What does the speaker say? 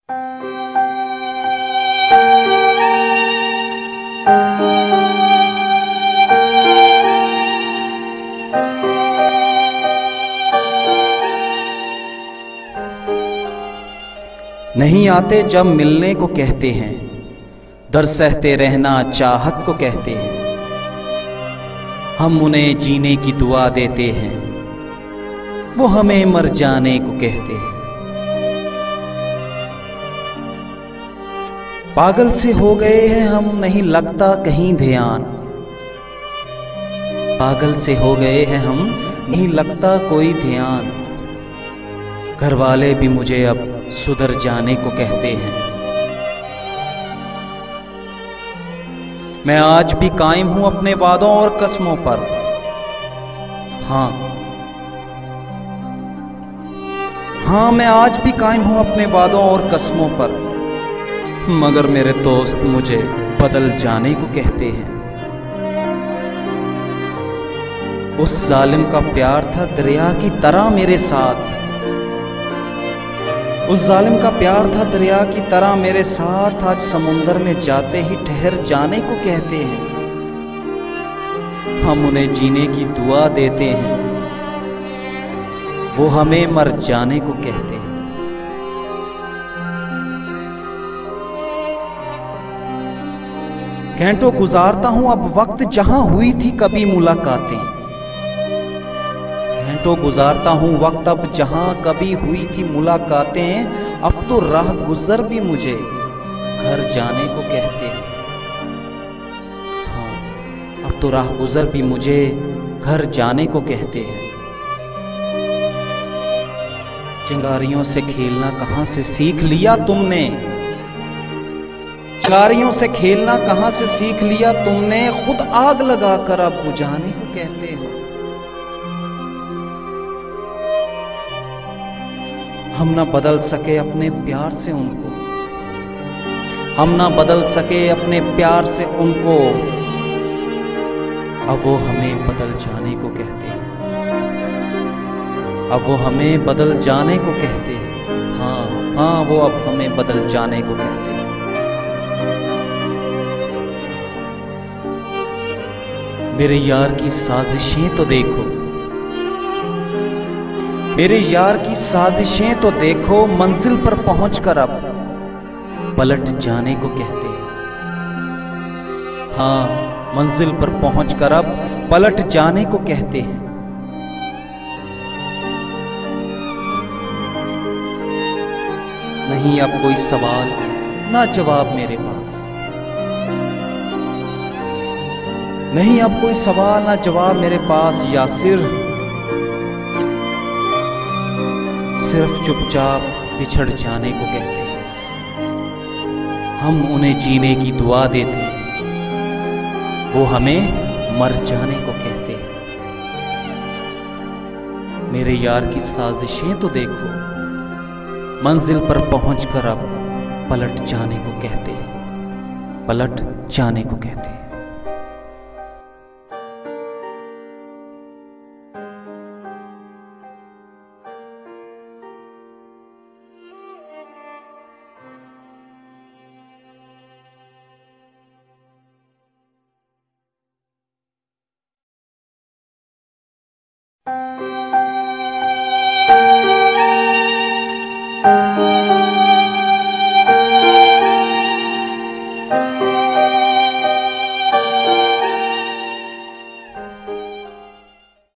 नहीं आते जब मिलने को कहते हैं, दर्द सहते रहना चाहत को कहते हैं। हम उन्हें जीने की दुआ देते हैं, वो हमें मर जाने को कहते हैं। पागल से हो गए हैं हम, नहीं लगता कहीं ध्यान। पागल से हो गए हैं हम, नहीं लगता कोई ध्यान। घर वाले भी मुझे अब सुधर जाने को कहते हैं। मैं आज भी कायम हूं अपने वादों और कसमों पर। हाँ, मैं आज भी कायम हूं अपने वादों और कसमों पर। मगर मेरे दोस्त मुझे बदल जाने को कहते हैं। उस जालिम का प्यार था दरिया की तरह मेरे साथ। उस जालिम का प्यार था दरिया की तरह मेरे साथ। आज समुंदर में जाते ही ठहर जाने को कहते हैं। हम उन्हें जीने की दुआ देते हैं, वो हमें मर जाने को कहते हैं। घंटों गुजारता हूं अब वक्त जहां हुई थी कभी मुलाकातें। घंटों गुजारता हूं वक्त अब जहां कभी हुई थी मुलाकातें। अब तो राह गुजर भी मुझे घर जाने को कहते हैं। हाँ, अब तो राह गुजर भी मुझे घर जाने को कहते हैं। चिंगारियों से खेलना कहां से सीख लिया तुमने? चिंगारियों से खेलना कहां से सीख लिया तुमने? खुद आग लगाकर अब बुझाने को कहते हो। हम ना बदल सके अपने प्यार से उनको, हम ना बदल सके अपने प्यार से उनको। अब वो हमें बदल जाने को कहते हैं। अब वो हमें बदल जाने को कहते हैं। हाँ, वो अब हमें बदल जाने को कहते हैं। मेरे यार की साजिशें तो देखो, मेरे यार की साजिशें तो देखो। मंजिल पर पहुंचकर अब पलट जाने को कहते हैं। हाँ, मंजिल पर पहुंचकर अब पलट जाने को कहते हैं। नहीं अब कोई सवाल ना जवाब मेरे पास। नहीं अब कोई सवाल ना जवाब मेरे पास। या सिर्फ चुपचाप बिछड़ जाने को कहते हैं। हम उन्हें जीने की दुआ देते हैं, वो हमें मर जाने को कहते हैं। मेरे यार की साजिशें तो देखो, मंजिल पर पहुंचकर अब पलट जाने को कहते हैं। पलट जाने को कहते हैं।